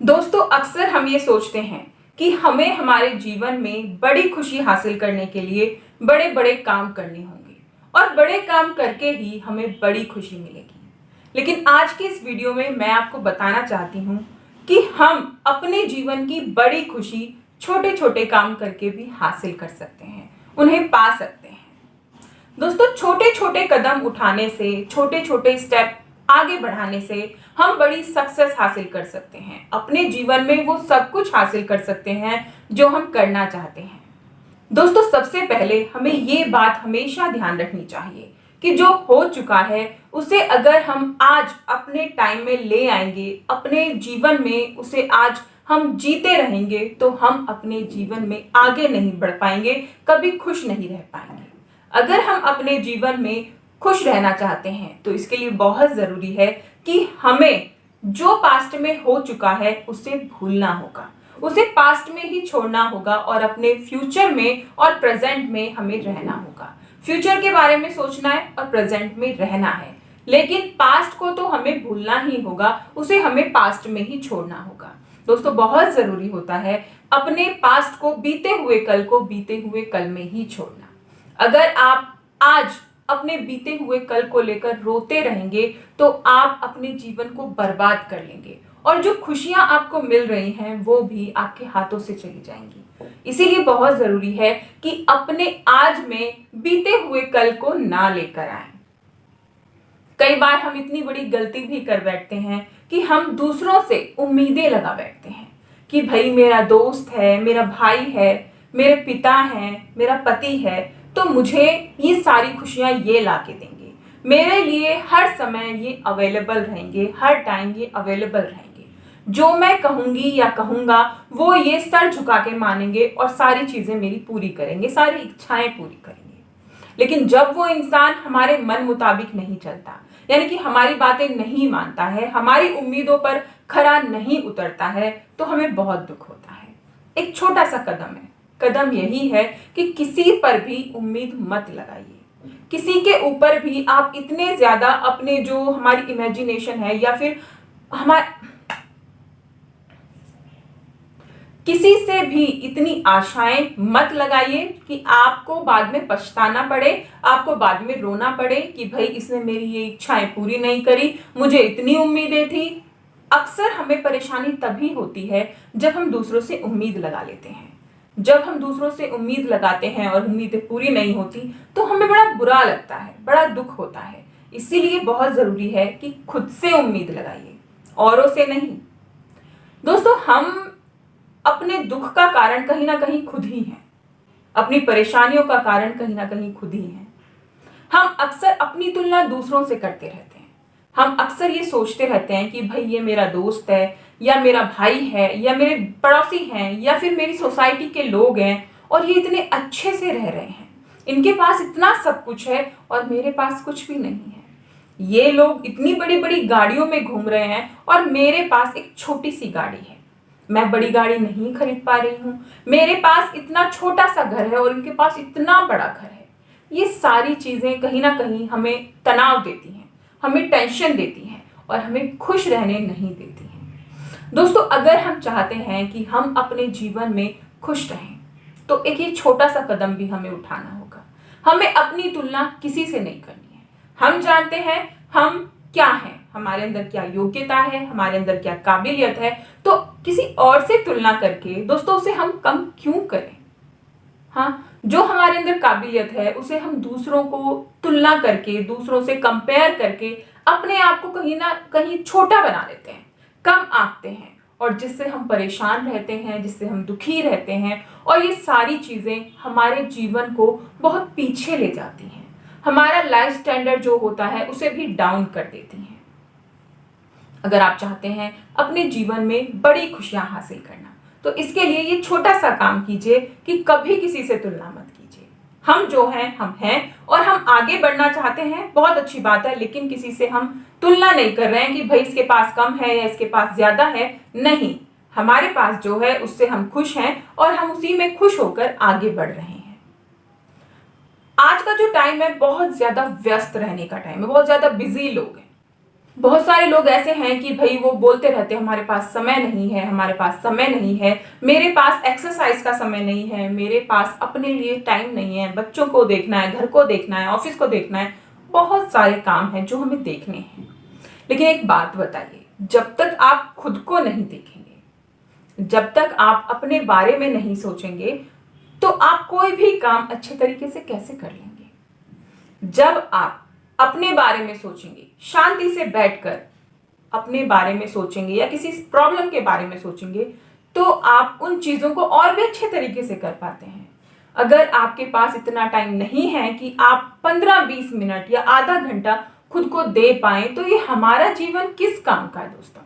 दोस्तों, अक्सर हम ये सोचते हैं कि हमें हमारे जीवन में बड़ी खुशी हासिल करने के लिए बड़े बड़े काम करने होंगे और बड़े काम करके ही हमें बड़ी खुशी मिलेगी। लेकिन आज के इस वीडियो में मैं आपको बताना चाहती हूँ कि हम अपने जीवन की बड़ी खुशी छोटे छोटे काम करके भी हासिल कर सकते हैं, उन्हें पा सकते हैं। दोस्तों, छोटे छोटे कदम उठाने से, छोटे छोटे स्टेप आगे बढ़ाने से हम बड़ी सक्सेस हासिल कर सकते हैं। अपने जीवन में वो सब कुछ हासिल कर सकते हैं जो हम करना चाहते हैं। दोस्तों, सबसे पहले हमें ये बात हमेशा ध्यान रखनी चाहिए कि जो हो चुका है उसे अगर हम आज अपने टाइम में ले आएंगे, अपने जीवन में उसे आज हम जीते रहेंगे, तो हम अपने जीवन में आगे नहीं बढ़ पाएंगे, कभी खुश नहीं रह पाएंगे। अगर हम अपने जीवन में खुश रहना चाहते हैं तो इसके लिए बहुत जरूरी है कि हमें जो पास्ट में हो चुका है उसे भूलना होगा, उसे पास्ट में ही छोड़ना होगा और अपने फ्यूचर में और प्रेजेंट में हमें रहना होगा। फ्यूचर के बारे में सोचना है और प्रेजेंट में रहना है, लेकिन पास्ट को तो हमें भूलना ही होगा, उसे हमें पास्ट में ही छोड़ना होगा। दोस्तों, बहुत जरूरी होता है अपने पास्ट को, बीते हुए कल को बीते हुए कल में ही छोड़ना। अगर आप आज अपने बीते हुए कल को लेकर रोते रहेंगे तो आप अपने जीवन को बर्बाद कर लेंगे और जो खुशियां आपको मिल रही हैं वो भी आपके हाथों से चली जाएंगी। इसीलिए बहुत जरूरी है कि अपने आज में बीते हुए कल को ना लेकर आए। कई बार हम इतनी बड़ी गलती भी कर बैठते हैं कि हम दूसरों से उम्मीदें लगा बैठते हैं कि भाई मेरा दोस्त है, मेरा भाई है, मेरे पिता हैं, मेरा पति है, तो मुझे ये सारी खुशियां ये ला के देंगे, मेरे लिए हर समय ये अवेलेबल रहेंगे, हर टाइम ये अवेलेबल रहेंगे, जो मैं कहूंगी या कहूंगा वो ये सर झुका के मानेंगे और सारी चीजें मेरी पूरी करेंगे, सारी इच्छाएं पूरी करेंगे। लेकिन जब वो इंसान हमारे मन मुताबिक नहीं चलता, यानी कि हमारी बातें नहीं मानता है, हमारी उम्मीदों पर खरा नहीं उतरता है, तो हमें बहुत दुख होता है। एक छोटा सा कदम है, कदम यही है कि किसी पर भी उम्मीद मत लगाइए। किसी के ऊपर भी आप इतने ज्यादा अपने जो हमारी इमेजिनेशन है या फिर हमारे किसी से भी इतनी आशाएं मत लगाइए कि आपको बाद में पछताना पड़े, आपको बाद में रोना पड़े कि भाई इसने मेरी ये इच्छाएं पूरी नहीं करी, मुझे इतनी उम्मीदें थी। अक्सर हमें परेशानी तभी होती है जब हम दूसरों से उम्मीद लगा लेते हैं। जब हम दूसरों से उम्मीद लगाते हैं और उम्मीदें पूरी नहीं होती तो हमें बड़ा बुरा लगता है, बड़ा दुख होता है। इसीलिए बहुत जरूरी है कि खुद से उम्मीद लगाइए, औरों से नहीं। दोस्तों, हम अपने दुख का कारण कहीं ना कहीं खुद ही हैं, अपनी परेशानियों का कारण कहीं ना कहीं खुद ही हैं। हम अक्सर अपनी तुलना दूसरों से करते रहते हैं। हम अक्सर ये सोचते रहते हैं कि भाई ये मेरा दोस्त है या मेरा भाई है या मेरे पड़ोसी हैं या फिर मेरी सोसाइटी के लोग हैं और ये इतने अच्छे से रह रहे हैं, इनके पास इतना सब कुछ है और मेरे पास कुछ भी नहीं है। ये लोग इतनी बड़ी बड़ी गाड़ियों में घूम रहे हैं और मेरे पास एक छोटी सी गाड़ी है, मैं बड़ी गाड़ी नहीं खरीद पा रही हूँ, मेरे पास इतना छोटा सा घर है और इनके पास इतना बड़ा घर है। ये सारी चीजें कहीं ना कहीं हमें तनाव देती हैं, हमें टेंशन देती हैं और हमें खुश रहने नहीं देती हैं। दोस्तों, अगर हम चाहते हैं कि हम अपने जीवन में खुश रहें तो एक ये छोटा सा कदम भी हमें उठाना होगा। हमें अपनी तुलना किसी से नहीं करनी है। हम जानते हैं हम क्या हैं, हमारे अंदर क्या योग्यता है, हमारे अंदर क्या काबिलियत है, तो किसी और से तुलना करके दोस्तों उसे हम कम क्यों करें। हाँ, जो हमारे अंदर काबिलियत है उसे हम दूसरों को तुलना करके, दूसरों से कंपेयर करके अपने आप को कहीं ना कहीं छोटा बना लेते हैं, कम आंकते हैं, और जिससे हम परेशान रहते हैं, जिससे हम दुखी रहते हैं और ये सारी चीजें हमारे जीवन को बहुत पीछे ले जाती हैं, हमारा लाइफ स्टैंडर्ड जो होता है उसे भी डाउन कर देती हैं। अगर आप चाहते हैं अपने जीवन में बड़ी खुशियां हासिल करना तो इसके लिए ये छोटा सा काम कीजिए कि कभी किसी से तुलना मत कीजिए। हम जो हैं हम हैं और हम आगे बढ़ना चाहते हैं, बहुत अच्छी बात है, लेकिन किसी से हम तुलना नहीं कर रहे हैं कि भाई इसके पास कम है या इसके पास ज्यादा है। नहीं, हमारे पास जो है उससे हम खुश हैं और हम उसी में खुश होकर आगे बढ़ रहे हैं। आज का जो टाइम है बहुत ज्यादा व्यस्त रहने का टाइम है, बहुत ज्यादा बिजी लोग हैं। बहुत सारे लोग ऐसे हैं कि भाई वो बोलते रहते हैं हमारे पास समय नहीं है, हमारे पास समय नहीं है, मेरे पास एक्सरसाइज का समय नहीं है, मेरे पास अपने लिए टाइम नहीं है, बच्चों को देखना है, घर को देखना है, ऑफिस को देखना है, बहुत सारे काम हैं जो हमें देखने हैं। लेकिन एक बात बताइए, जब तक आप खुद को नहीं देखेंगे, जब तक आप अपने बारे में नहीं सोचेंगे, तो आप कोई भी काम अच्छे तरीके से कैसे कर लेंगे? जब आप अपने बारे में सोचेंगे, शांति से बैठकर अपने बारे में सोचेंगे या किसी प्रॉब्लम के बारे में सोचेंगे, तो आप उन चीजों को और भी अच्छे तरीके से कर पाते हैं। अगर आपके पास इतना टाइम नहीं है कि आप 15-20 मिनट या आधा घंटा खुद को दे पाएं, तो ये हमारा जीवन किस काम का है दोस्तों?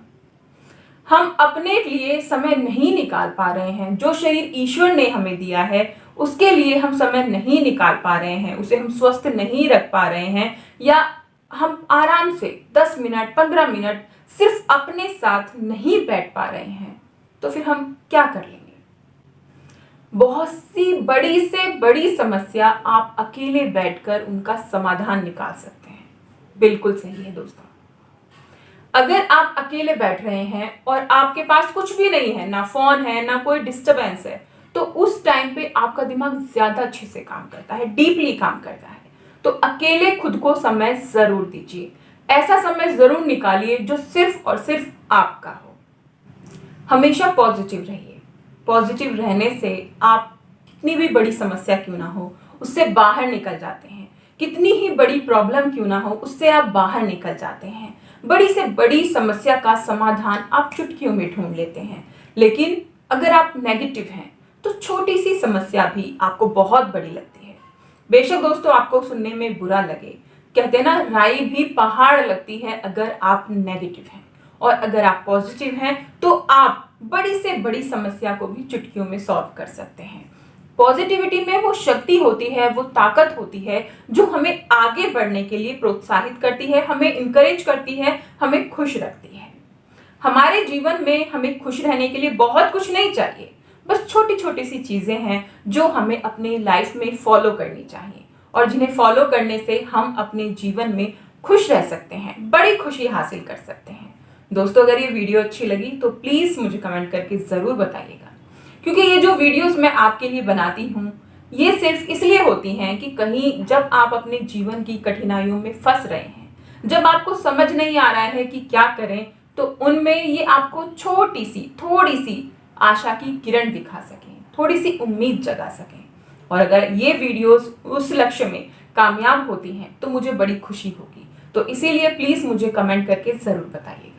हम अपने लिए समय नहीं निकाल पा रहे हैं। जो शरीर ईश्वर ने हमें दिया है, उसके लिए हम समय नहीं निकाल पा रहे हैं, उसे हम स्वस्थ नहीं रख पा रहे हैं, या हम आराम से 10 मिनट 15 मिनट सिर्फ अपने साथ नहीं बैठ पा रहे हैं, तो फिर हम क्या कर लेंगे? बहुत सी बड़ी से बड़ी समस्या आप अकेले बैठकर उनका समाधान निकाल सकते हैं। बिल्कुल सही है दोस्तों। अगर आप अकेले बैठ रहे हैं और आपके पास कुछ भी नहीं है, ना फोन है, ना कोई डिस्टरबेंस है, तो उस टाइम पे आपका दिमाग ज्यादा अच्छे से काम करता है, डीपली काम करता है। तो अकेले खुद को समय जरूर दीजिए। ऐसा समय जरूर निकालिए जो सिर्फ और सिर्फ आपका हो। हमेशा पॉजिटिव रहिए। पॉजिटिव रहने से आप कितनी भी बड़ी समस्या क्यों ना हो, उससे बाहर निकल जाते हैं। कितनी ही बड़ी प्रॉब्लम क्यों ना हो, उससे आप बाहर निकल जाते हैं। बड़ी से बड़ी समस्या का समाधान आप चुटकियों में ढूंढ लेते हैं। लेकिन अगर आप नेगेटिव हैं, तो छोटी सी समस्या भी आपको बहुत बड़ी लगती है। बेशक दोस्तों आपको सुनने में बुरा लगे, कहते हैं ना, राई भी पहाड़ लगती है अगर आप नेगेटिव हैं। और अगर आप पॉजिटिव हैं, तो आप बड़ी से बड़ी समस्या को भी चुटकियों में सॉल्व कर सकते हैं। पॉजिटिविटी में वो शक्ति होती है, वो ताकत होती है जो हमें आगे बढ़ने के लिए प्रोत्साहित करती है, हमें इंकरेज करती है, हमें खुश रखती है। हमारे जीवन में हमें खुश रहने के लिए बहुत कुछ नहीं चाहिए, बस छोटी छोटी सी चीजें हैं जो हमें अपने लाइफ में फॉलो करनी चाहिए, और जिन्हें फॉलो करने से हम अपने जीवन में खुश रह सकते हैं, बड़ी खुशी हासिल कर सकते हैं। दोस्तों अगर ये वीडियो अच्छी लगी तो प्लीज मुझे कमेंट करके जरूर बताइएगा, क्योंकि ये जो वीडियोस मैं आपके लिए बनाती हूँ, ये सिर्फ इसलिए होती हैं कि कहीं जब आप अपने जीवन की कठिनाइयों में फंस रहे हैं, जब आपको समझ नहीं आ रहा है कि क्या करें, तो उनमें ये आपको छोटी सी थोड़ी सी आशा की किरण दिखा सकें, थोड़ी सी उम्मीद जगा सकें। और अगर ये वीडियोस उस लक्ष्य में कामयाब होती हैं, तो मुझे बड़ी खुशी होगी। तो इसीलिए प्लीज मुझे कमेंट करके जरूर बताइए।